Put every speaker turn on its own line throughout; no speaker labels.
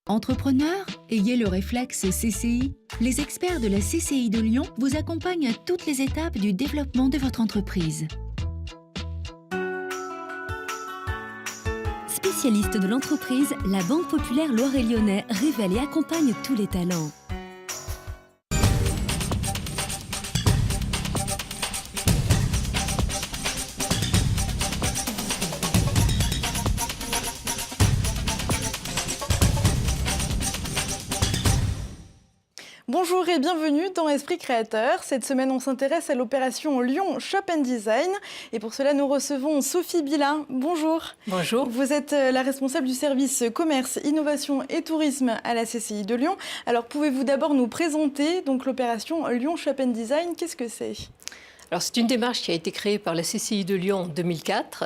Entrepreneurs, ayez le réflexe CCI. Les experts de la CCI de Lyon vous accompagnent à toutes les étapes du développement de votre entreprise.
Spécialiste de l'entreprise, la Banque Populaire Loire-et-Lyonnais révèle et accompagne tous les talents.
Bonjour et bienvenue dans Esprit Créateur. Cette semaine, on s'intéresse à l'opération Lyon Shop & Design. Et pour cela, nous recevons Sophie Billa. Bonjour.
Bonjour.
Vous êtes la responsable du service commerce, innovation et tourisme à la CCI de Lyon. Alors, pouvez-vous d'abord nous présenter donc l'opération Lyon Shop & Design? Qu'est-ce que c'est?
Alors, c'est une démarche qui a été créée par la CCI de Lyon en 2004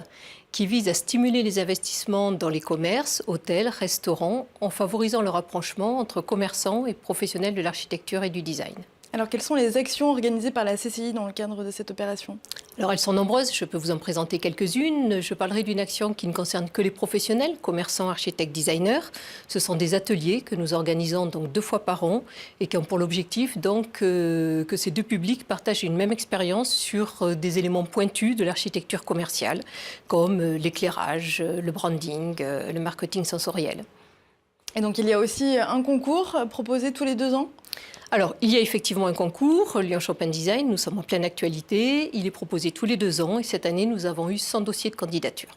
qui vise à stimuler les investissements dans les commerces, hôtels, restaurants, en favorisant le rapprochement entre commerçants et professionnels de l'architecture et du design.
Alors, quelles sont les actions organisées par la CCI dans le cadre de cette opération?
Alors, elles sont nombreuses, je peux vous en présenter quelques-unes. Je parlerai d'une action qui ne concerne que les professionnels, commerçants, architectes, designers. Ce sont des ateliers que nous organisons donc 2 fois par an et qui ont pour l'objectif donc que ces deux publics partagent une même expérience sur des éléments pointus de l'architecture commerciale, comme l'éclairage, le branding, le marketing sensoriel.
Et donc, il y a aussi un concours proposé tous les 2 ans?
Alors, il y a effectivement un concours, Lyon Shop & Design, nous sommes en pleine actualité. Il est proposé tous les 2 ans et cette année, nous avons eu 100 dossiers de candidature.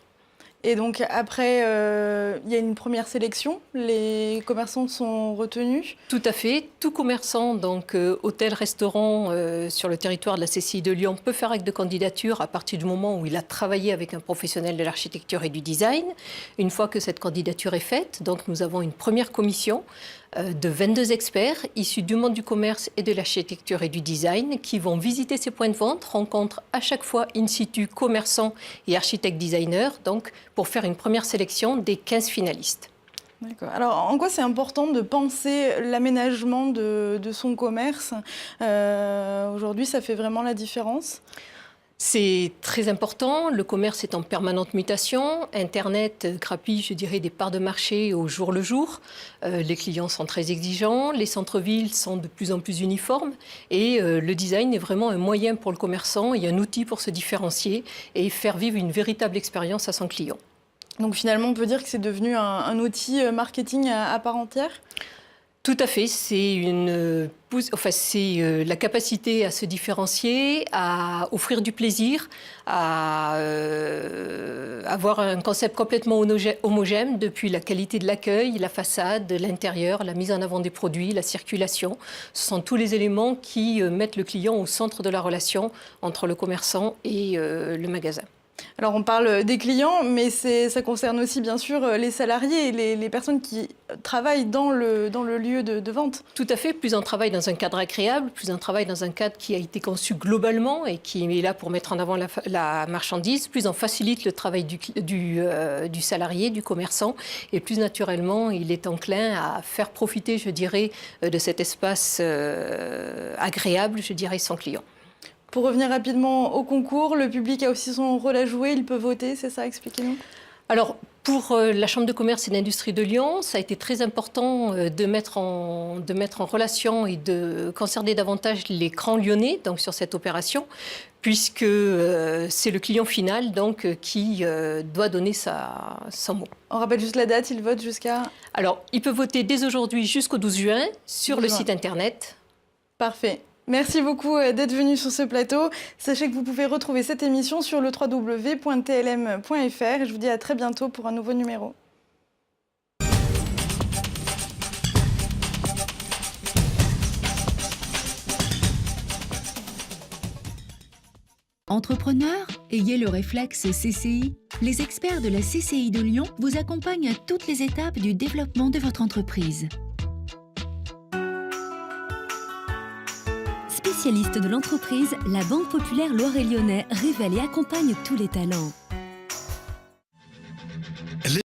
Et donc après, il y a une première sélection, les commerçants sont retenus?
Tout à fait, tout commerçant, donc hôtel, restaurant sur le territoire de la CCI de Lyon peut faire acte de candidature à partir du moment où il a travaillé avec un professionnel de l'architecture et du design. Une fois que cette candidature est faite, donc nous avons une première commission de 22 experts issus du monde du commerce et de l'architecture et du design qui vont visiter ces points de vente, rencontrent à chaque fois in situ commerçants et architectes designers, donc pour faire une première sélection des 15 finalistes.
D'accord. Alors, en quoi c'est important de penser l'aménagement de son commerce? Aujourd'hui, ça fait vraiment la différence?
C'est très important. Le commerce est en permanente mutation. Internet grappille, je dirais, des parts de marché au jour le jour. Les clients sont très exigeants. Les centres-villes sont de plus en plus uniformes. Et le design est vraiment un moyen pour le commerçant et un outil pour se différencier et faire vivre une véritable expérience à son client.
Donc finalement, on peut dire que c'est devenu un outil marketing à part entière?
Tout à fait, c'est la capacité à se différencier, à offrir du plaisir, à avoir un concept complètement homogène depuis la qualité de l'accueil, la façade, l'intérieur, la mise en avant des produits, la circulation. Ce sont tous les éléments qui mettent le client au centre de la relation entre le commerçant et le magasin.
Alors on parle des clients, mais ça concerne aussi bien sûr les salariés et les personnes qui travaillent dans le lieu de vente.
Tout à fait, plus on travaille dans un cadre agréable, plus on travaille dans un cadre qui a été conçu globalement et qui est là pour mettre en avant la marchandise, plus on facilite le travail du salarié, du commerçant, et plus naturellement il est enclin à faire profiter, je dirais, de cet espace agréable, je dirais, son client.
Pour revenir rapidement au concours, le public a aussi son rôle à jouer, il peut voter, c'est ça? Expliquez-nous.
Alors, pour la Chambre de commerce et d'industrie de Lyon, ça a été très important de mettre en relation et de concerner davantage les crans lyonnais donc, sur cette opération, puisque c'est le client final donc, qui doit donner son mot.
On rappelle juste la date, il vote jusqu'à...
Alors, il peut voter dès aujourd'hui jusqu'au 12 juin sur le site internet.
Parfait. Merci beaucoup d'être venu sur ce plateau. Sachez que vous pouvez retrouver cette émission sur le www.tlm.fr et je vous dis à très bientôt pour un nouveau numéro.
Entrepreneurs, ayez le réflexe CCI. Les experts de la CCI de Lyon vous accompagnent à toutes les étapes du développement de votre entreprise.
Spécialiste de l'entreprise, la Banque Populaire Loire-et-Lyonnais révèle et accompagne tous les talents.